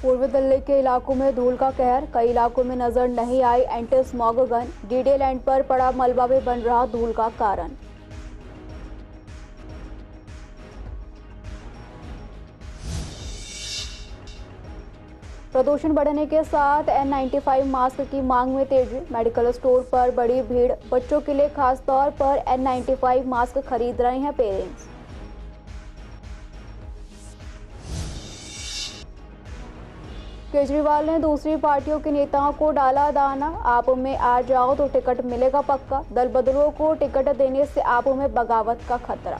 पूर्वी दिल्ली के इलाकों में धूल का कहर, कई इलाकों में नजर नहीं आई एंटी स्मॉग गन। डीडे लैंड पर पड़ा मलबा भी बन रहा धूल का कारण। प्रदूषण बढ़ने के साथ N95 मास्क की मांग में तेजी, मेडिकल स्टोर पर बड़ी भीड़। बच्चों के लिए खास तौर पर N95 मास्क खरीद रहे हैं पेरेंट्स। केजरीवाल ने दूसरी पार्टियों के नेताओं को डाला दाना, आप में आ जाओ तो टिकट मिलेगा पक्का। दल बदलों को टिकट देने से आप में बगावत का खतरा।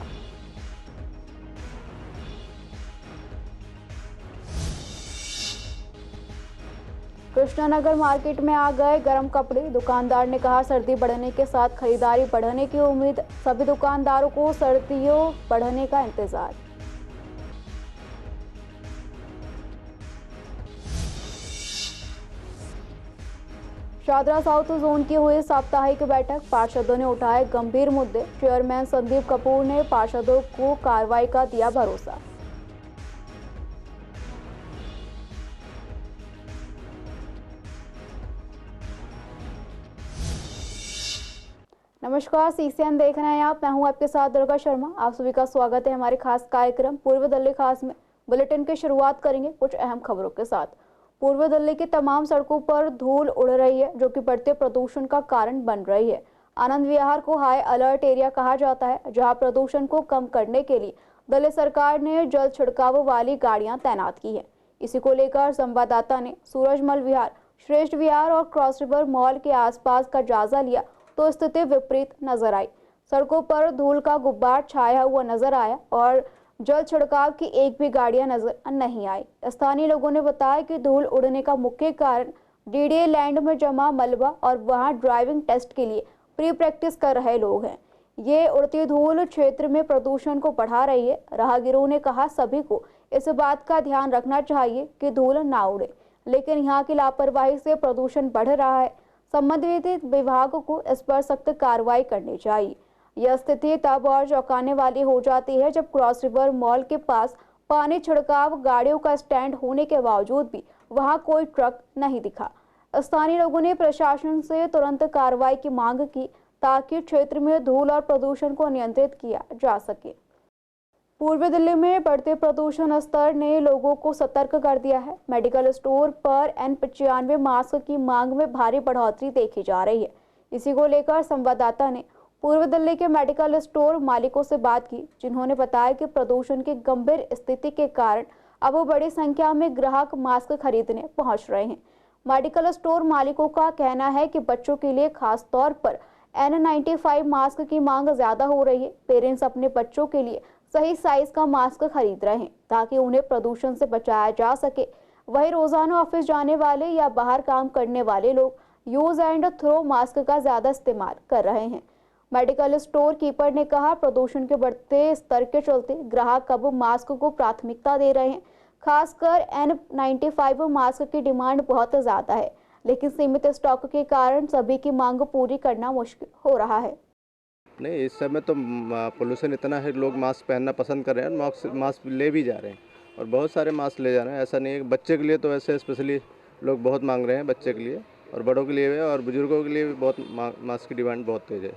कृष्णानगर मार्केट में आ गए गर्म कपड़े, दुकानदार ने कहा सर्दी बढ़ने के साथ खरीदारी बढ़ने की उम्मीद। सभी दुकानदारों को सर्दियों बढ़ने का इंतजार। शादरा साउथ जोन की हुई साप्ताहिक बैठक, पार्षदों ने उठाए गंभीर मुद्दे। चेयरमैन संदीप कपूर ने पार्षदों को कार्रवाई का दिया भरोसा। नमस्कार, सीसीएन देख रहे हैं आप। मैं हूं आपके साथ दुर्गा शर्मा। आप सभी का स्वागत है हमारे खास कार्यक्रम पूर्वी दिल्ली खास में। बुलेटिन की शुरुआत करेंगे कुछ अहम खबरों के साथ। पूर्वी दिल्ली की तमाम सड़कों पर धूल उड़ रही है, जो कि बढ़ते प्रदूषण का कारण बन रही है। आनंद विहार को हाई अलर्ट एरिया कहा जाता है, जहां प्रदूषण को कम करने के लिए दिल्ली सरकार ने जल छिड़काव वाली गाड़ियां तैनात की है। इसी को लेकर संवाददाता ने सूरजमल विहार, श्रेष्ठ विहार और क्रॉस रिवर मॉल के आसपास का जायजा लिया तो स्थिति विपरीत नजर आई। सड़कों पर धूल का गुब्बार छाया हुआ नजर आया और जल छिड़काव की एक भी गाड़ियां नजर नहीं आई। स्थानीय लोगों ने बताया कि धूल उड़ने का मुख्य कारण डीडे लैंड में जमा मलबा और वहां ड्राइविंग टेस्ट के लिए प्री प्रैक्टिस कर रहे लोग हैं। ये उड़ती धूल क्षेत्र में प्रदूषण को बढ़ा रही है। राहगीरों ने कहा सभी को इस बात का ध्यान रखना चाहिए कि धूल ना उड़े, लेकिन यहाँ की लापरवाही से प्रदूषण बढ़ रहा है। संबंधित विभाग को इस पर सख्त कार्रवाई करनी चाहिए। यह स्थिति तब और चौंकाने वाली हो जाती है जब क्रॉस रिवर मॉल के पास पानी छिड़काव गाड़ियों का स्टैंड होने के बावजूद भी वहां कोई ट्रक नहीं दिखा। स्थानीय लोगों ने प्रशासन से तुरंत कार्रवाई की मांग की ताकि क्षेत्र में धूल और प्रदूषण को नियंत्रित किया जा सके। पूर्वी दिल्ली में बढ़ते प्रदूषण स्तर ने लोगों को सतर्क कर दिया है। मेडिकल स्टोर पर N95 मास्क की मांग में भारी बढ़ोतरी देखी जा रही है। इसी को लेकर संवाददाता ने पूर्वी दिल्ली के मेडिकल स्टोर मालिकों से बात की, जिन्होंने बताया कि प्रदूषण की गंभीर स्थिति के कारण अब बड़ी संख्या में ग्राहक मास्क खरीदने पहुंच रहे हैं। मेडिकल स्टोर मालिकों का कहना है कि बच्चों के लिए खास तौर पर N95 मास्क की मांग ज्यादा हो रही है। पेरेंट्स अपने बच्चों के लिए सही साइज का मास्क खरीद रहे हैं ताकि उन्हें प्रदूषण से बचाया जा सके। वहीं रोजाना ऑफिस जाने वाले या बाहर काम करने वाले लोग यूज एंड थ्रो मास्क का ज्यादा इस्तेमाल कर रहे हैं। मेडिकल स्टोर कीपर ने कहा प्रदूषण के बढ़ते स्तर के चलते ग्राहक अब मास्क को प्राथमिकता दे रहे हैं। खासकर N95 मास्क की डिमांड बहुत ज्यादा है, लेकिन सीमित स्टॉक के कारण सभी की मांग पूरी करना मुश्किल हो रहा है। नहीं, इस समय तो पोल्यूशन इतना है, लोग मास्क पहनना पसंद कर रहे हैं, मास्क ले भी जा रहे हैं और बहुत सारे मास्क ले जा रहे हैं। ऐसा नहीं है, बच्चे के लिए तो वैसे स्पेशली लोग बहुत मांग रहे हैं, बच्चे के लिए और बड़ों के लिए और बुजुर्गों के लिए भी बहुत मास्क की डिमांड बहुत तेज है।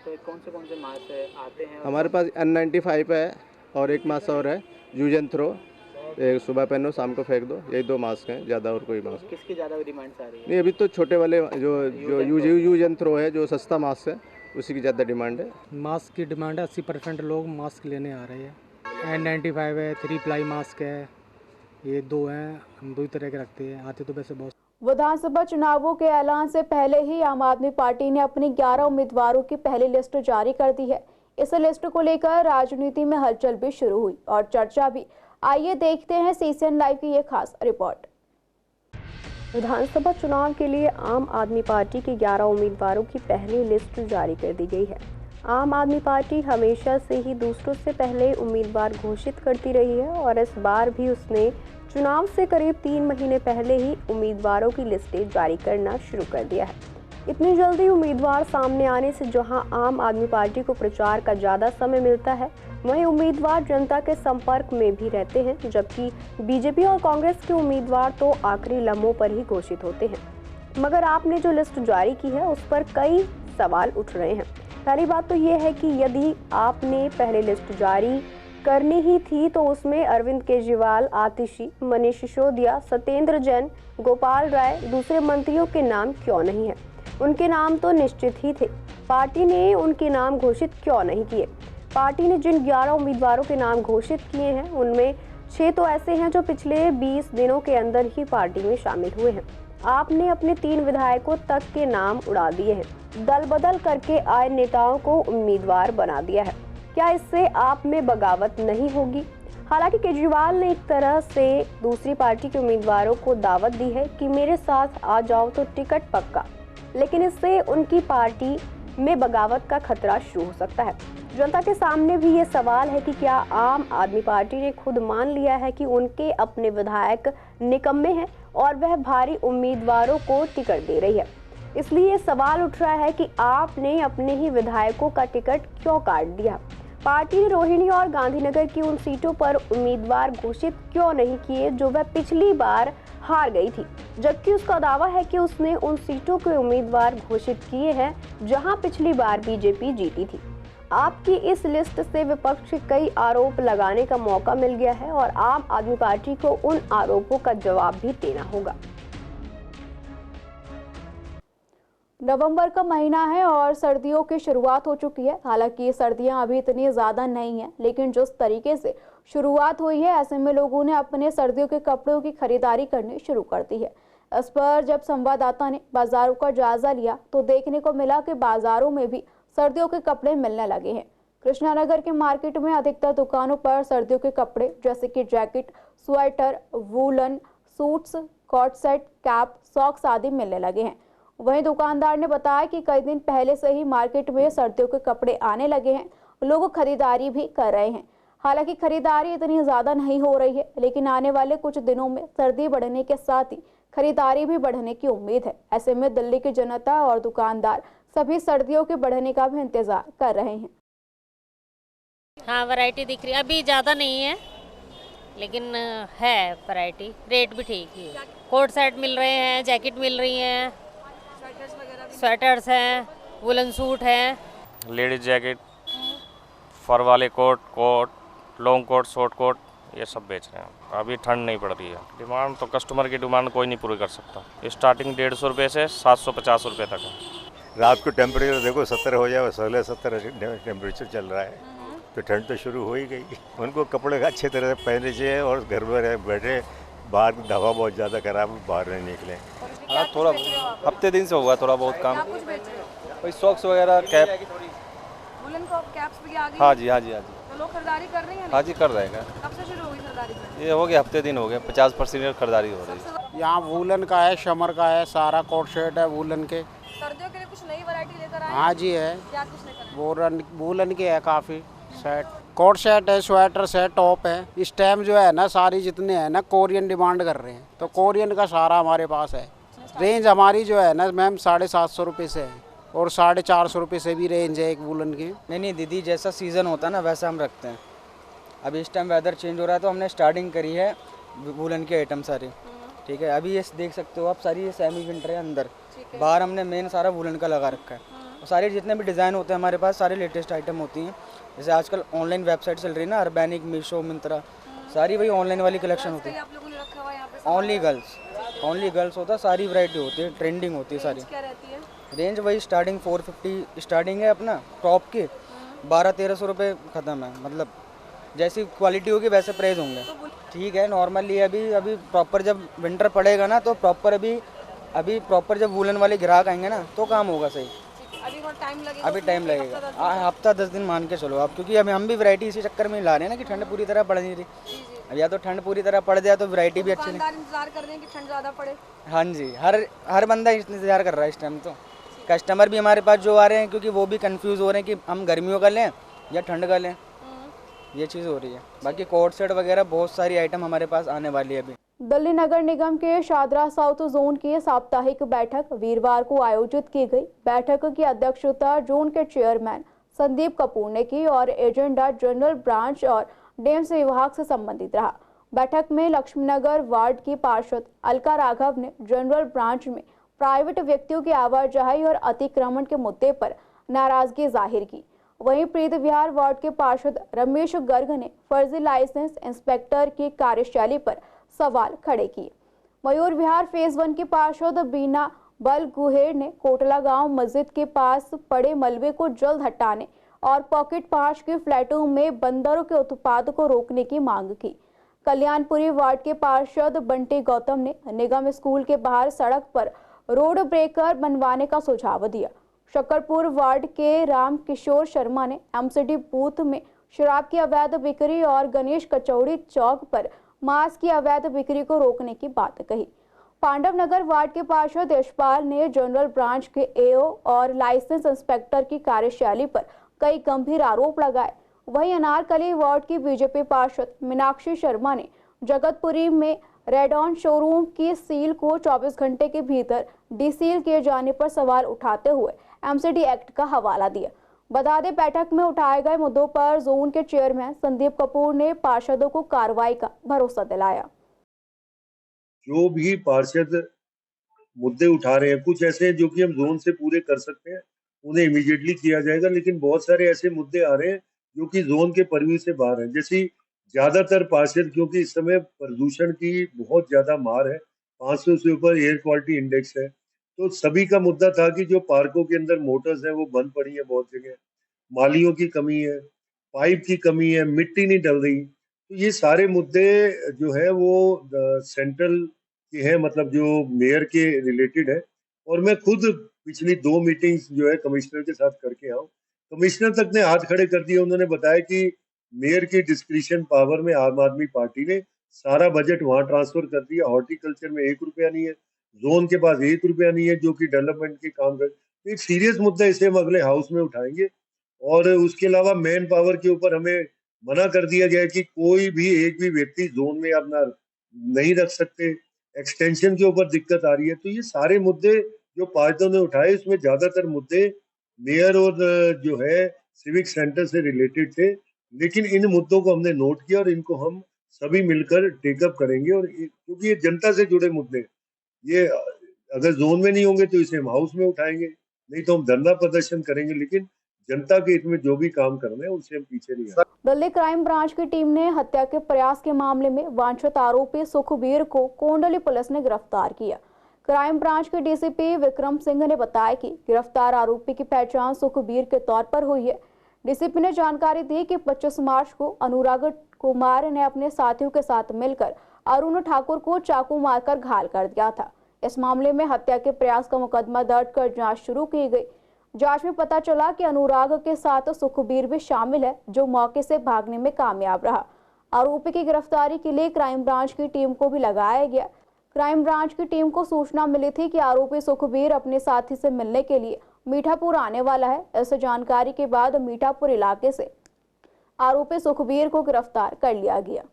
तो कौन से मास्क आते हैं? हमारे पास N95 है और एक मास्क और है यूज एंड थ्रो। एक सुबह पहनो शाम को फेंक दो, यही दो मास्क हैं, ज़्यादा और कोई मास्क। किसकी ज़्यादा डिमांड आ रही है? नहीं, अभी तो छोटे वाले जो यूज एंड थ्रो है, जो सस्ता मास्क है, उसी की ज़्यादा डिमांड है। मास्क की डिमांड है, 80% लोग मास्क लेने आ रहे हैं। N95 है, 3 प्लाई मास्क है, ये दो हैं, हम 2 तरह के रखते हैं। आते तो वैसे बहुत। विधानसभा चुनावों के ऐलान से पहले ही आम आदमी पार्टी ने अपनी 11 उम्मीदवारों की पहली लिस्ट जारी कर दी है। इस लिस्ट को लेकर राजनीति में हलचल भी शुरू हुई और चर्चा भी। आइए देखते हैं सीसीएन लाइव की ये खास रिपोर्ट। विधानसभा चुनाव के लिए आम आदमी पार्टी के 11 उम्मीदवारों की पहली लिस्ट जारी कर दी गई है। आम आदमी पार्टी हमेशा से ही दूसरों से पहले उम्मीदवार घोषित करती रही है और इस बार भी उसने चुनाव से करीब 3 महीने पहले ही उम्मीदवारों की लिस्टें जारी करना शुरू कर दिया है। इतनी जल्दी उम्मीदवार सामने आने से जहां आम आदमी पार्टी को प्रचार का ज़्यादा समय मिलता है, वहीं उम्मीदवार जनता के संपर्क में भी रहते हैं, जबकि बीजेपी और कांग्रेस के उम्मीदवार तो आखिरी लम्हों पर ही घोषित होते हैं। मगर आपने जो लिस्ट जारी की है उस पर कई सवाल उठ रहे हैं। पहली बात तो ये है कि यदि आपने पहले लिस्ट जारी करनी ही थी तो उसमें अरविंद केजरीवाल, आतिशी, मनीष सिसोदिया, सत्येंद्र जैन, गोपाल राय, दूसरे मंत्रियों के नाम क्यों नहीं है? उनके नाम तो निश्चित ही थे। पार्टी ने उनके नाम घोषित क्यों नहीं किए? पार्टी ने जिन 11 उम्मीदवारों के नाम घोषित किए हैं उनमें 6 तो ऐसे हैं जो पिछले 20 दिनों के अंदर ही पार्टी में शामिल हुए हैं। आपने अपने 3 विधायकों तक के नाम उड़ा दिए हैं। दल बदल करके आए नेताओं को उम्मीदवार बना दिया है। क्या इससे आप में बगावत नहीं होगी? हालांकि केजरीवाल ने एक तरह से दूसरी पार्टी के उम्मीदवारों को दावत दी है कि मेरे साथ आ जाओ तो टिकट पक्का, लेकिन इससे उनकी पार्टी में बगावत का खतरा शुरू हो सकता है। जनता के सामने भी ये सवाल है कि क्या आम आदमी पार्टी ने खुद मान लिया है कि उनके अपने विधायक निकम्मे हैं और वह भारी उम्मीदवारों को टिकट दे रही है। इसलिए सवाल उठ रहा है कि आपने अपने ही विधायकों का टिकट क्यों काट दिया? पार्टी ने रोहिणी और गांधीनगर की उन सीटों पर उम्मीदवार घोषित क्यों नहीं किए जो वह पिछली बार हार गई थी, जबकि उसका दावा है कि उसने उन सीटों के उम्मीदवार घोषित किए हैं जहां पिछली बार बीजेपी जीती थी। आपकी इस लिस्ट से विपक्ष के कई आरोप लगाने का मौका मिल गया है और आम आदमी पार्टी को उन आरोपों का जवाब भी देना होगा। नवंबर का महीना है और सर्दियों की शुरुआत हो चुकी है। हालांकि सर्दियां अभी इतनी ज़्यादा नहीं हैं, लेकिन जिस तरीके से शुरुआत हुई है ऐसे में लोगों ने अपने सर्दियों के कपड़ों की खरीदारी करनी शुरू कर दी है। इस पर जब संवाददाता ने बाजारों का जायजा लिया तो देखने को मिला कि बाजारों में भी सर्दियों के कपड़े मिलने लगे हैं। कृष्णानगर के मार्केट में अधिकतर दुकानों पर सर्दियों के कपड़े जैसे कि jacket, sweater, woollen, suits, coat set, cap, socks आदि मिलने लगे हैं। वहीं दुकानदार ने बताया कि कई दिन पहले से ही मार्केट में सर्दियों के कपड़े आने लगे हैं, लोग खरीदारी भी कर रहे हैं। हालांकि खरीदारी इतनी ज़्यादा नहीं हो रही है, लेकिन आने वाले कुछ दिनों में सर्दी बढ़ने के साथ ही खरीदारी भी बढ़ने की उम्मीद है। ऐसे में दिल्ली की जनता और दुकानदार सभी सर्दियों के बढ़ने का भी इंतजार कर रहे हैं। हाँ, वैरायटी दिख रही है, अभी ज़्यादा नहीं है लेकिन है वैरायटी, रेट भी ठीक ही है। कोट सेट मिल रहे हैं, जैकेट मिल रही हैं, स्वेटर्स हैं, वुलन सूट हैं, लेडीज जैकेट, फर वाले coat, long coat, short coat, ये सब बेच रहे हैं। अभी ठंड नहीं पड़ रही है। डिमांड तो कस्टमर की डिमांड कोई नहीं पूरी कर सकता। स्टार्टिंग 150 रुपये से 750 रुपये तक है। रात को टेम्परेचर देखो 70 हो जाए, 16-17 टेम्परेचर चल रहा है, तो ठंड तो शुरू हो ही गई। उनको कपड़े अच्छे तरह से पहने चाहिए और घर में बैठे, बाहर की हवा बहुत ज़्यादा खराब, बाहर नहीं निकले। हाँ, थोड़ा हफ्ते दिन से होगा थोड़ा बहुत काम। कोई सॉक्स वगैरह, कैप, वुलन कैप्स भी आ गई। हाँ जी। तो लोग खरीदारी कर रहे हैं? हाँ जी, कर रहे हैं। कब से शुरू होगी खरीदारी? ये हो गया, हफ्ते दिन हो गए, 50% खरीदारी हो रही है। यहाँ वूलन का है, शमर का है, सारा कोट सेट है वूलन के। सर्दियों के लिए कुछ नई वैरायटी लेकर आए? हाँ जी है। क्या कुछ लेकर आए? वूलन के है काफ़ी सेट, कोट सेट है, स्वेटर है, टॉप है। इस टाइम जो है ना सारी जितने हैं ना कोरियन डिमांड कर रहे हैं, तो कोरियन का सारा हमारे पास है। रेंज हमारी जो है ना मैम 750 रुपये से है और 450 रुपये से भी रेंज है एक वूलन की। नहीं दीदी, जैसा सीज़न होता है ना वैसा हम रखते हैं। अभी इस टाइम वेदर चेंज हो रहा है तो हमने स्टार्टिंग करी है वूलन के आइटम सारे, ठीक है। अभी ये देख सकते हो आप, सारी ये सेमी विंटर है अंदर, बाहर हमने मेन सारा वूलन का लगा रखा है। और सारे जितने भी डिज़ाइन होते हैं हमारे पास, सारे लेटेस्ट आइटम होती हैं। जैसे आजकल ऑनलाइन वेबसाइट चल रही है ना, अर्बैनिक, मीशो, मिंत्रा, सारी वही ऑनलाइन वाली कलेक्शन होती है। ओनली गर्ल्स होता है, सारी वैरायटी होती है, ट्रेंडिंग होती है सारी। क्या रहती है रेंज? वही स्टार्टिंग 450 स्टार्टिंग है अपना टॉप की, 1200-1300 रुपये ख़त्म है। मतलब जैसी क्वालिटी होगी वैसे प्राइस होंगे, ठीक है। नॉर्मली अभी प्रॉपर जब विंटर पड़ेगा ना तो प्रॉपर अभी प्रॉपर जब वूलन वाले ग्राहक आएंगे ना तो काम होगा सही। अभी टाइम लगेगा, हफ्ता 10 दिन मान के चलो आप, क्योंकि अभी हम भी वैरायटी इसी चक्कर में ला रहे हैं ना कि ठंड पूरी तरह पड़ नहीं रही। अब या तो ठंड पूरी तरह पड़ जाए तो वैरायटी भी अच्छी नहीं। इंतजार कर रहे हैं कि ठंड ज़्यादा पड़े। हाँ जी, हर बंदा इंतजार कर रहा है इस टाइम। तो कस्टमर भी हमारे पास जो आ रहे हैं, क्योंकि वो भी कंफ्यूज हो रहे हैं कि हम गर्मियों का लें या ठंड का लें। ये चीज़ हो रही है। बाकी कोर्ट सेट वगैरह बहुत सारी आइटम हमारे पास आने वाली है अभी। दिल्ली नगर निगम के शादरा साउथ जोन की साप्ताहिक बैठक वीरवार को आयोजित की गई। बैठक की अध्यक्षता जोन के चेयरमैन संदीप कपूर ने की और एजेंडा जनरल ब्रांच और डैम्स विभाग से संबंधित रहा। बैठक में लक्ष्मीनगर वार्ड की पार्षद अलका राघव ने जनरल ब्रांच में प्राइवेट व्यक्तियों की आवाजाही और अतिक्रमण के मुद्दे पर नाराजगी जाहिर की। वहीं प्रीत विहार वार्ड के पार्षद रमेश गर्ग ने फर्जी लाइसेंस इंस्पेक्टर की कार्यशैली पर सवाल खड़े किए। मयूर विहार फेज 1 की पार्षद बीना बल गुहेर ने कोटला गांव मस्जिद के पास पड़े मलबे को जल्द हटाने और पॉकेट पांच के फ्लैटों में बंदरों के उत्पाद को रोकने की मांग की। कल्याणपुरी वार्ड के पार्षद बंटी गौतम ने निगम स्कूल के बाहर सड़क पर रोड ब्रेकर बनवाने का सुझाव दिया। शकरपुर वार्ड के राम किशोर शर्मा ने एमसीडी बूथ में शराब की अवैध बिक्री और गणेश कचौड़ी चौक पर मांस की अवैध बिक्री को रोकने की बात कही। पांडव नगर वार्ड के पार्षद यशपाल ने जनरल ब्रांच के एओ और लाइसेंस इंस्पेक्टर की कार्यशैली पर कई गंभीर आरोप लगाए। वहीं अनारकली वार्ड की बीजेपी पार्षद मीनाक्षी शर्मा ने जगतपुरी में रेडॉन शोरूम की सील को 24 घंटे के भीतर डीसील किए जाने पर सवाल उठाते हुए एमसीडी एक्ट का हवाला दिया। बता दें, बैठक में उठाए गए मुद्दों पर जोन के चेयरमैन संदीप कपूर ने पार्षदों को कार्रवाई का भरोसा दिलाया। जो भी पार्षद मुद्दे उठा रहे हैं, कुछ ऐसे हैं जो कि हम जोन से पूरे कर सकते हैं, उन्हें इमीडिएटली किया जाएगा, लेकिन बहुत सारे ऐसे मुद्दे आ रहे हैं जो कि जोन के परवी से बाहर हैं। जैसे ज्यादातर पार्षद, क्योंकि इस समय प्रदूषण की बहुत ज्यादा मार है, 500 से ऊपर एयर क्वालिटी इंडेक्स है, तो सभी का मुद्दा था कि जो पार्कों के अंदर मोटर्स हैं वो बंद पड़ी है, बहुत जगह मालियों की कमी है, पाइप की कमी है, मिट्टी नहीं डल रही। तो ये सारे मुद्दे जो है वो सेंट्रल के हैं, मतलब जो मेयर के रिलेटेड है। और मैं खुद पिछली 2 मीटिंग्स जो है कमिश्नर के साथ करके आऊँ। कमिश्नर तक ने हाथ खड़े कर दिए। उन्होंने बताया कि मेयर की डिस्क्रिशन पावर में आम आदमी पार्टी ने सारा बजट वहां ट्रांसफर कर दिया। हॉर्टिकल्चर में 1 रुपया नहीं है, जोन के पास 1 रुपया नहीं है जो कि डेवलपमेंट के काम कर। एक सीरियस मुद्दा इसे हम अगले हाउस में उठाएंगे। और उसके अलावा मैन पावर के ऊपर हमें मना कर दिया गया कि कोई भी एक भी व्यक्ति जोन में अपना नहीं रख सकते। एक्सटेंशन के ऊपर दिक्कत आ रही है। तो ये सारे मुद्दे जो पार्षदों ने उठाए, इसमें ज्यादातर मुद्दे मेयर और जो है सिविक सेंटर से रिलेटेड थे, लेकिन इन मुद्दों को हमने नोट किया और इनको हम सभी मिलकर टेकअप करेंगे। और क्योंकि ये जनता से जुड़े मुद्दे, ये अगर जोन में नहीं होंगे तो इसे हम हाउस में उठाएंगे, नहीं तो हम धरना प्रदर्शन करेंगे, लेकिन जनता के हित में जो भी काम करना है उनसे हम पीछे नहीं आए। दिल्ली क्राइम ब्रांच की टीम ने हत्या के प्रयास के मामले में वांछित आरोपी सुखबीर को कोंडली पुलिस ने गिरफ्तार किया। क्राइम ब्रांच के डीसीपी विक्रम सिंह ने बताया कि गिरफ्तार आरोपी की पहचान सुखबीर के तौर पर हुई है। डीसीपी ने जानकारी दी कि 25 मार्च को अनुराग कुमार ने अपने साथियों के साथ मिलकर अरुण ठाकुर को चाकू मारकर घायल कर दिया था। इस मामले में हत्या के प्रयास का मुकदमा दर्ज कर जांच शुरू की गई। जांच में पता चला कि अनुराग के साथ सुखबीर भी शामिल है, जो मौके से भागने में कामयाब रहा। आरोपी की गिरफ्तारी के लिए क्राइम ब्रांच की टीम को भी लगाया गया। क्राइम ब्रांच की टीम को सूचना मिली थी कि आरोपी सुखबीर अपने साथी से मिलने के लिए मीठापुर आने वाला है। इस जानकारी के बाद मीठापुर इलाके से आरोपी सुखबीर को गिरफ्तार कर लिया गया।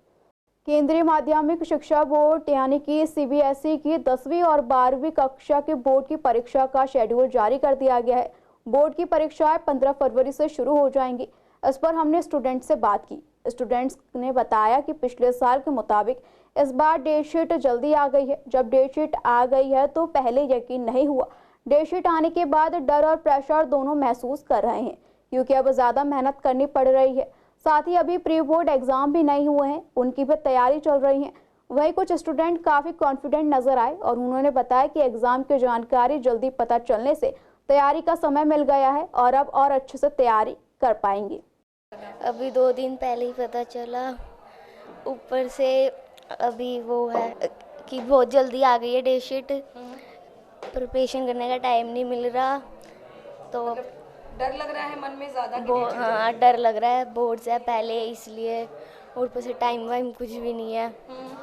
केंद्रीय माध्यमिक शिक्षा बोर्ड यानी कि सीबीएसई की 10वीं और 12वीं कक्षा के बोर्ड की परीक्षा का शेड्यूल जारी कर दिया गया है। बोर्ड की परीक्षाएं 15 फरवरी से शुरू हो जाएंगी। इस पर हमने स्टूडेंट से बात की। स्टूडेंट्स ने बताया कि पिछले साल के मुताबिक इस बार डेट शीट जल्दी आ गई है। जब डेट शीट आ गई है तो पहले यकीन नहीं हुआ। डेट शीट आने के बाद डर और प्रेशर दोनों महसूस कर रहे हैं, क्योंकि अब ज़्यादा मेहनत करनी पड़ रही है। साथ ही अभी प्री बोर्ड एग्जाम भी नहीं हुए हैं, उनकी भी तैयारी चल रही है। वहीं कुछ स्टूडेंट काफ़ी कॉन्फिडेंट नजर आए और उन्होंने बताया कि एग्जाम की जानकारी जल्दी पता चलने से तैयारी का समय मिल गया है और अब और अच्छे से तैयारी कर पाएंगे। अभी 2 दिन पहले ही पता चला, ऊपर से अभी वो है कि बहुत जल्दी आ गई है डेट शीट। प्रिपरेशन करने का टाइम नहीं मिल रहा, तो डर लग रहा है मन में ज़्यादा। हाँ, डर लग रहा है, बोर्ड से पहले इसलिए, और ऊपर से टाइम वाइम कुछ भी नहीं है।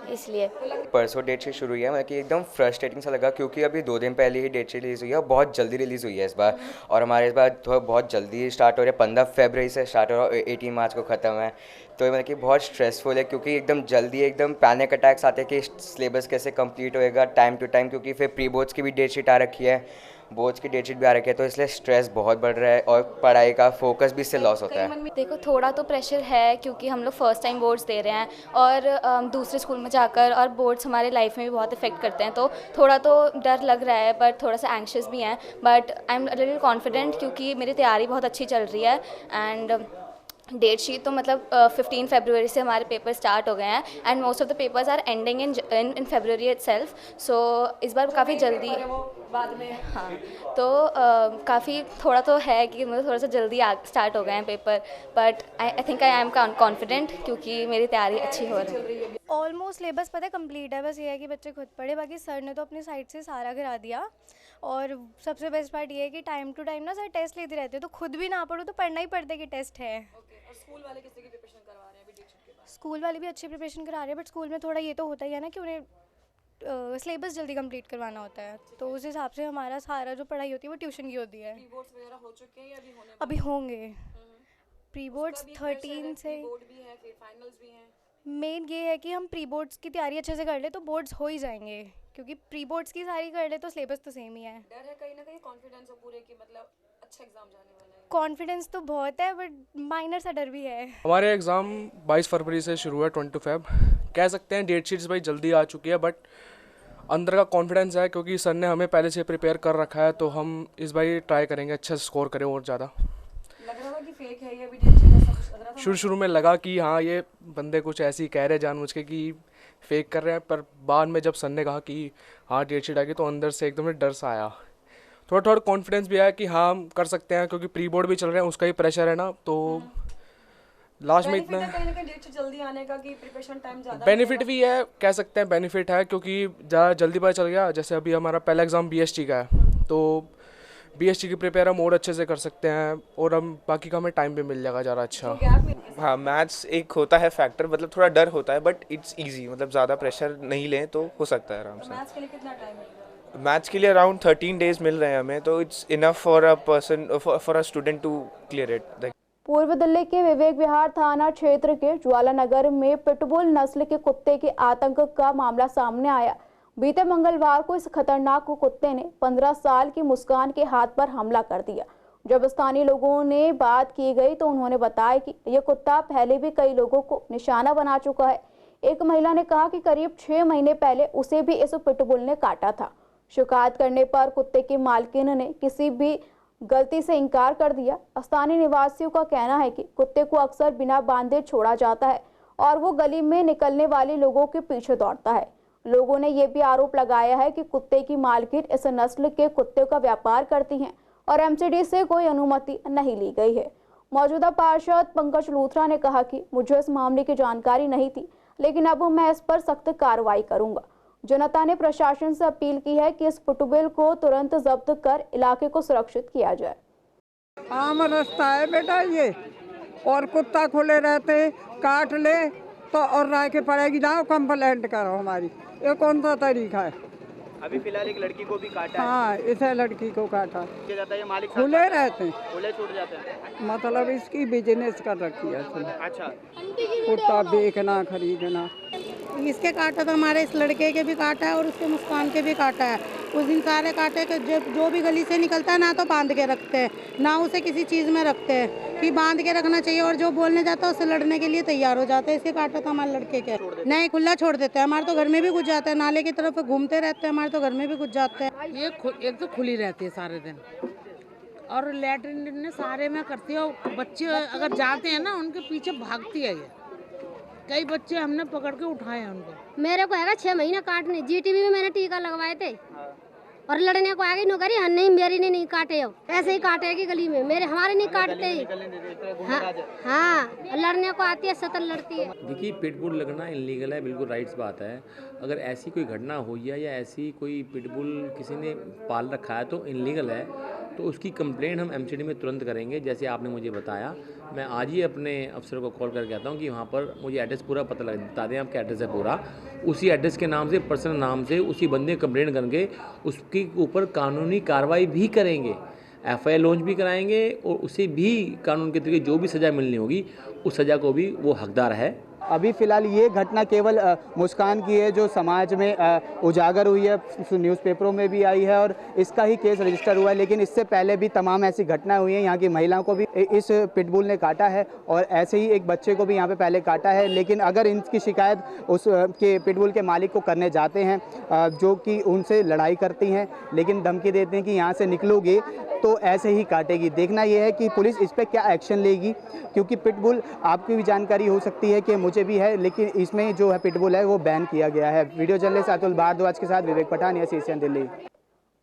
इसलिए। परसों डेट शीट शुरू हुई है, मतलब कि एकदम फ्रस्ट्रेटिंग सा लगा क्योंकि अभी 2 दिन पहले ही डेट शीट रिलीज़ हुई है, बहुत जल्दी रिलीज़ हुई है इस बार। और हमारे इस बार तो बहुत जल्दी स्टार्ट हो रहा है, 15 फरवरी से स्टार्ट हो रहा है, 18 मार्च को ख़त्म है। तो मतलब कि बहुत स्ट्रेसफुल है क्योंकि एकदम जल्दी एकदम पैनिक अटैक्स आते हैं कि सिलेबस कैसे कंप्लीट होएगा टाइम टू टाइम, क्योंकि फिर प्री बोर्ड्स की भी डेट शीट आ रखी है, बोर्ड्स की डेट शीट भी आ रखी है, तो इसलिए स्ट्रेस बहुत बढ़ रहा है और पढ़ाई का फोकस भी इससे लॉस होता है। देखो थोड़ा तो प्रेशर है क्योंकि हम लोग फर्स्ट टाइम बोर्ड्स दे रहे हैं और दूसरे स्कूल में जाकर, और बोर्ड्स हमारे लाइफ में भी बहुत इफेक्ट करते हैं, तो थोड़ा तो डर लग रहा है, बट थोड़ा सा एंग्शियस भी हैं, but I am little confident क्योंकि मेरी तैयारी बहुत अच्छी चल रही है। एंड डेट शीट तो मतलब 15 फरवरी से हमारे पेपर स्टार्ट हो गए हैं and most of the papers are ending in February itself. So इस बार काफ़ी जल्दी बाद में, हाँ, तो काफ़ी थोड़ा तो है कि मतलब थोड़ा सा जल्दी स्टार्ट हो गए हैं paper, but I think I am confident क्योंकि मेरी तैयारी अच्छी हो रही है। ऑलमोस्ट सिलेबस पता है कंप्लीट है, बस ये है कि बच्चे खुद पढ़े, बाकी सर ने तो अपनी साइड से सारा करा दिया। और सबसे बेस्ट पार्ट ये है कि टाइम टू टाइम ना सर टेस्ट लेते रहते हैं, तो खुद भी ना पढ़ो तो पढ़ना ही पड़ता है कि टेस्ट है। और स्कूल वाले किस तरह की प्रिपरेशन करवा रहे हैं अभी डेट शीट के बाद? स्कूल वाले भी अच्छी प्रिपरेशन करा रहे हैं, बट स्कूल में थोड़ा ये तो होता ही है ना कि उन्हें सिलेबस जल्दी कंप्लीट करवाना होता है, तो उस हिसाब से हमारा सारा जो पढ़ाई होती है वो ट्यूशन की होती है। प्री बोर्ड्स वगैरह हो चुके हैं या अभी होने? अभी होंगे प्री बोर्ड्स 13 से। बोर्ड भी है, फिर फाइनल्स भी हैं। मेन ये है कि हम प्री बोर्ड्स की तैयारी अच्छे से कर ले तो बोर्ड्स हो ही जाएंगे, क्योंकि प्री बोर्ड्स की सारी कर ले तो सिलेबस तो सेम ही है। डर है कहीं ना कहीं, कॉन्फिडेंस हो पूरे कि मतलब अच्छा एग्जाम जाने वाला है? कॉन्फिडेंस तो बहुत है, बट माइनर सा डर भी है। हमारे एग्ज़ाम 22 फरवरी से शुरू है, 22 फेब कह सकते हैं। डेट शीट्स भाई जल्दी आ चुकी है, बट अंदर का कॉन्फिडेंस है क्योंकि सर ने हमें पहले से प्रिपेयर कर रखा है, तो हम इस बार ट्राई करेंगे अच्छा स्कोर करें और ज़्यादा। लग रहा था कि फेक है ये अभी डेट शीट का, सब लग रहा था शुरू में लगा कि हाँ ये बंदे कुछ ऐसे ही कह रहे जानबूझ के कि फेक कर रहे हैं, पर बाद में जब सर ने कहा कि हाँ डेट शीट आ गई तो अंदर से एकदम डर सा आया। थोड़ा कॉन्फिडेंस भी आया कि हाँ हम कर सकते हैं, क्योंकि प्री बोर्ड भी चल रहे हैं, उसका ही प्रेशर है ना, तो लास्ट में इतना कहीं ना कहीं डेट शीट जल्दी आने का कि प्रिपरेशन टाइम ज़्यादा बेनिफिट भी है, कह सकते हैं बेनिफिट है, क्योंकि ज़्यादा जल्दी पता चल गया। जैसे अभी हमारा पहला एग्ज़ाम बीएसटी का है, तो बीएसटी की प्रिपेयर हम और अच्छे से कर सकते हैं और हम बाकी का हमें टाइम भी मिल जाएगा ज़्यादा अच्छा। हाँ, मैथ्स एक होता है फैक्टर, मतलब थोड़ा डर होता है, बट इट्स इजी, मतलब ज़्यादा प्रेशर नहीं लें तो हो सकता है आराम से। मैथ्स के लिए कितना टाइम मिलेगा? मैथ्स के लिए अराउंड 13 डेज मिल रहे हैं हमें, तो it's enough for a person, for a student to clear it. पूर्व दिल्ली के विवेक विहार थाना क्षेत्र के ज्वाला नगर में पिटबुल नस्ल के कुत्ते के आतंक का मामला सामने आया। बीते मंगलवार को इस खतरनाक कुत्ते ने 15 साल की मुस्कान के हाथ पर हमला कर दिया। जब स्थानीय लोगों ने बात की गई तो उन्होंने बताया कि यह कुत्ता पहले भी कई लोगों को निशाना बना चुका है। एक महिला ने कहा कि करीब 6 महीने पहले उसे भी इस पिटबुल ने काटा था। शिकायत करने पर कुत्ते की मालकिन ने किसी भी गलती से इनकार कर दिया। स्थानीय निवासियों का कहना है कि कुत्ते को अक्सर बिना बांधे छोड़ा जाता है और वो गली में निकलने वाले लोगों के पीछे दौड़ता है। लोगों ने यह भी आरोप लगाया है कि कुत्ते की मालकिन इस नस्ल के कुत्ते का व्यापार करती हैं और एमसीडी से कोई अनुमति नहीं ली गई है। मौजूदा पार्षद पंकज लूथरा ने कहा कि मुझे इस मामले की जानकारी नहीं थी, लेकिन अब मैं इस पर सख्त कार्रवाई करूंगा। जनता ने प्रशासन से अपील की है कि इस पिटबुल को तुरंत जब्त कर इलाके को सुरक्षित किया जाए। आम रास्ता है बेटा ये, और कुत्ता खुले रहते काट ले तो और राय के पड़ेगी, जाओ कंप्लेंट करो हमारी। ये कौन सा तरीका है? अभी फिलहाल एक लड़की को भी काटा है। हाँ, इसे लड़की को काटा। जाता है, ये मालिक खुले रहते हैं, खुले छूट जाते हैं, मतलब इसकी बिजनेस कर रखी है इसने। अच्छा, कुत्ता बेचना खरीदना। इसके काटा तो हमारे इस लड़के के भी काटा है और उसके मुस्कान के भी काटा है। उस दिन सारे काटे के जो भी गली से निकलता है ना तो बांध के रखते हैं, ना उसे किसी चीज़ में रखते हैं कि बांध के रखना चाहिए, और जो बोलने जाता है उससे लड़ने के लिए तैयार हो जाते हैं। इसके काटा तो हमारे लड़के के नहीं, खुला छोड़ देते हैं। हमारे तो घर में भी घुस जाते हैं, नाले की तरफ घूमते रहते हैं, हमारे तो घर में भी घुस जाते हैं। ये एक तो खुली रहती है सारे दिन, और लैट्रिन सारे में करती है, और बच्चे अगर जाते हैं ना उनके पीछे भागती है। ये कई बच्चे हमने पकड़ के उठाए हैं उनको। मेरे को हैगा 6 महीने काटने, जीटीबी में मैंने टीका लगवाए थे और लड़ने को आ गई नौकरी। हाँ नहीं, मेरी ने नहीं काटे हो, ऐसे ही काटेगी गली में, मेरे हमारे नहीं काटते। हाँ, लड़ने को आती है, सतल लड़ती है। देखिए, पिटबुल लगना इलीगल है, बिल्कुल राइट्स बात है। अगर ऐसी कोई घटना हुई है या ऐसी कोई पिटबुल किसी ने पाल रखा है तो इलीगल है, तो उसकी कंप्लेंट हम एमसीडी में तुरंत करेंगे। जैसे आपने मुझे बताया मैं आज ही अपने अफसर को कॉल करके आता हूँ कि वहाँ पर मुझे एड्रेस पूरा पता बता दें आपका एड्रेस है पूरा, उसी एड्रेस के नाम से, पर्सनल नाम से उसी बंदे कंप्लेंट करके उसके ऊपर कानूनी कार्रवाई भी करेंगे, FIR लॉन्च भी कराएंगे और उसे भी कानून के तरीके जो भी सज़ा मिलनी होगी उस सज़ा को भी वो हकदार है। अभी फ़िलहाल ये घटना केवल मुस्कान की है जो समाज में उजागर हुई है, न्यूज़पेपरों में भी आई है और इसका ही केस रजिस्टर हुआ है, लेकिन इससे पहले भी तमाम ऐसी घटनाएं हुई हैं। यहाँ की महिलाओं को भी इस पिटबुल ने काटा है और ऐसे ही एक बच्चे को भी यहाँ पे पहले काटा है, लेकिन अगर इनकी शिकायत उस के पिटबुल के मालिक को करने जाते हैं जो कि उनसे लड़ाई करती हैं, लेकिन धमकी देते हैं कि यहाँ से निकलोगे तो ऐसे ही काटेगी। देखना यह है कि पुलिस इस पर क्या एक्शन लेगी, क्योंकि पिटबुल आपकी भी जानकारी हो सकती है कि मुझे भी है, लेकिन इसमें जो है पिटबुल है वो बैन किया गया है। वीडियो जर्नलिस्ट अतुल भारद्वाज के साथ विवेक पठान, सीसीएन दिल्ली।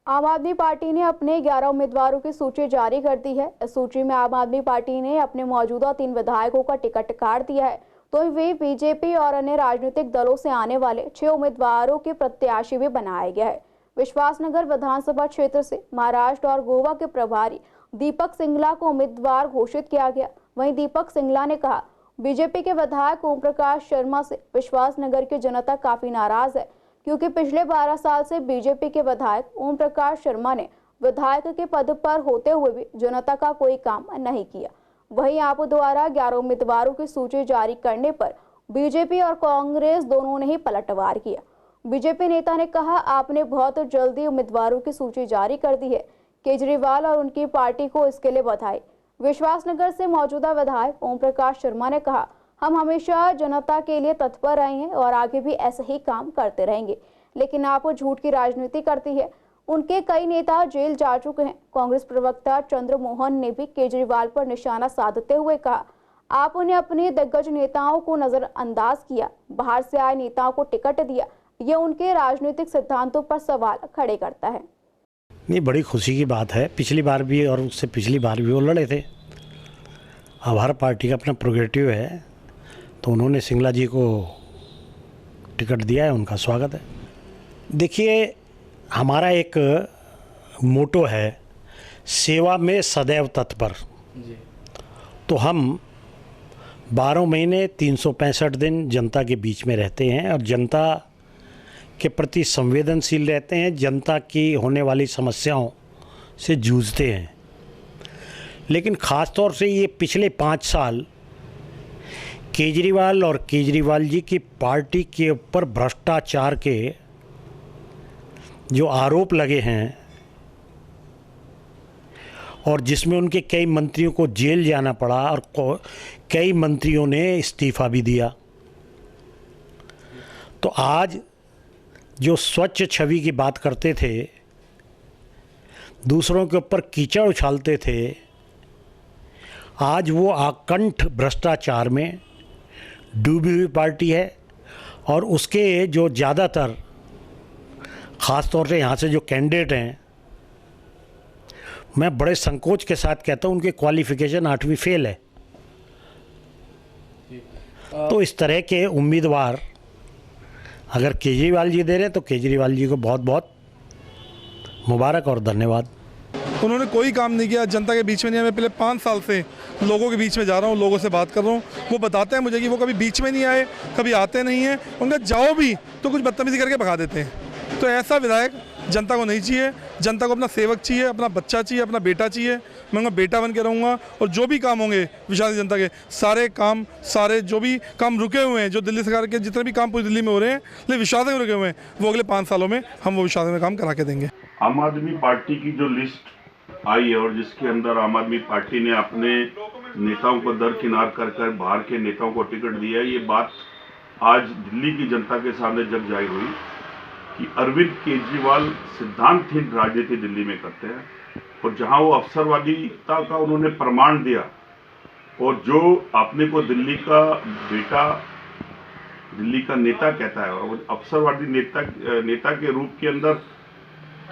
आम आदमी पार्टी ने अपने 11 उम्मीदवारों की सूची जारी कर दी है। इस सूची में आम आदमी पार्टी ने अपने मौजूदा 3 विधायकों का टिकट काट दिया है, तो वे बीजेपी और अन्य राजनीतिक दलों से आने वाले 6 उम्मीदवारों के प्रत्याशी भी बनाया गया है। विश्वासनगर विधानसभा क्षेत्र से महाराष्ट्र और गोवा के प्रभारी दीपक सिंगला को उम्मीदवार घोषित किया गया। वहीं दीपक सिंगला ने कहा, बीजेपी के विधायक ओम प्रकाश शर्मा से विश्वासनगर की जनता काफी नाराज है, क्योंकि पिछले 12 साल से बीजेपी के विधायक ओम प्रकाश शर्मा ने विधायक के पद पर होते हुए भी जनता का कोई काम नहीं किया। वहीं आप द्वारा 11 उम्मीदवारों की सूची जारी करने पर बीजेपी और कांग्रेस दोनों ने ही पलटवार किया। बीजेपी नेता ने कहा, आपने बहुत जल्दी उम्मीदवारों की सूची जारी कर दी है। केजरीवाल और उनकी पार्टी को इसके लिए बधाई। विश्वासनगर से मौजूदा विधायक ओम प्रकाश शर्मा ने कहा, हम हमेशा जनता के लिए तत्पर रहे हैं और आगे भी ऐसे ही काम करते रहेंगे, लेकिन आप झूठ की राजनीति करती है। उनके कई नेता जेल जा चुके हैं। कांग्रेस प्रवक्ता चंद्रमोहन ने भी केजरीवाल पर निशाना साधते हुए कहा, आपने अपने दिग्गज नेताओं को नजरअंदाज किया, बाहर से आए नेताओं को टिकट दिया। ये उनके राजनीतिक सिद्धांतों पर सवाल खड़े करता है। नहीं, बड़ी खुशी की बात है। पिछली बार भी और उससे पिछली बार भी वो लड़े थे। अब हर पार्टी का अपना प्रोग्रेटिव है, तो उन्होंने सिंगला जी को टिकट दिया है, उनका स्वागत है। देखिए, हमारा एक मोटो है, सेवा में सदैव तत्पर। तो हम 12 महीने 365 दिन जनता के बीच में रहते हैं और जनता के प्रति संवेदनशील रहते हैं, जनता की होने वाली समस्याओं से जूझते हैं। लेकिन ख़ास तौर से ये पिछले 5 साल केजरीवाल और केजरीवाल जी की पार्टी के ऊपर भ्रष्टाचार के जो आरोप लगे हैं और जिसमें उनके कई मंत्रियों को जेल जाना पड़ा और कई मंत्रियों ने इस्तीफा भी दिया, तो आज जो स्वच्छ छवि की बात करते थे, दूसरों के ऊपर कीचड़ उछालते थे, आज वो आकंठ भ्रष्टाचार में डूबी हुई पार्टी है। और उसके जो ज़्यादातर ख़ास तौर से यहाँ से जो कैंडिडेट हैं, मैं बड़े संकोच के साथ कहता हूँ उनके क्वालिफ़िकेशन 8वीं फेल है। तो इस तरह के उम्मीदवार अगर केजरीवाल जी दे रहे हैं तो केजरीवाल जी को बहुत बहुत मुबारक और धन्यवाद। उन्होंने कोई काम नहीं किया, जनता के बीच में नहीं है। मैं पिछले 5 साल से लोगों के बीच में जा रहा हूँ, लोगों से बात कर रहा हूँ। वो बताते हैं मुझे कि वो कभी बीच में नहीं आए, कभी आते नहीं हैं। उनका जाओ भी तो कुछ बदतमीजी करके भगा देते हैं। तो ऐसा विधायक जनता को नहीं चाहिए। जनता को अपना सेवक चाहिए, अपना बच्चा चाहिए, अपना बेटा चाहिए। मैं उनका बेटा बन के रहूँगा और जो भी काम होंगे विशाल जनता के सारे जो भी काम रुके हुए हैं, जो दिल्ली सरकार के जितने भी काम पूरी दिल्ली में हो रहे हैं लेकिन विश्वास में रुके हुए हैं, वो अगले 5 सालों में हम वो विश्वास में काम करा के देंगे। आम आदमी पार्टी की जो लिस्ट आई है और जिसके अंदर आम आदमी पार्टी ने अपने नेताओं को दरकिनार कर बाहर के नेताओं को टिकट दिया है, ये बात आज दिल्ली की जनता के सामने जब जाहिर हुई कि अरविंद केजरीवाल सिद्धांतहीन राजनीति दिल्ली में करते हैं और जहां वो अवसरवादिता का उन्होंने प्रमाण दिया और जो अपने को दिल्ली का बेटा, दिल्ली का नेता कहता है और अवसरवादी नेता के रूप के अंदर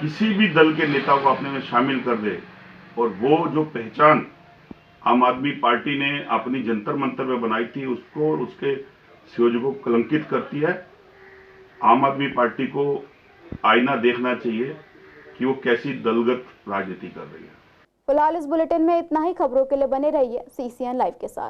किसी भी दल के नेता को अपने में शामिल कर दे और वो जो पहचान आम आदमी पार्टी ने अपनी जंतर मंतर में बनाई थी उसको और उसके संयोजकों को कलंकित करती है। आम आदमी पार्टी को आईना देखना चाहिए कि वो कैसी दलगत राजनीति कर रही है। फिलहाल इस बुलेटिन में इतना ही। खबरों के लिए बने रहिए CCN लाइव के साथ।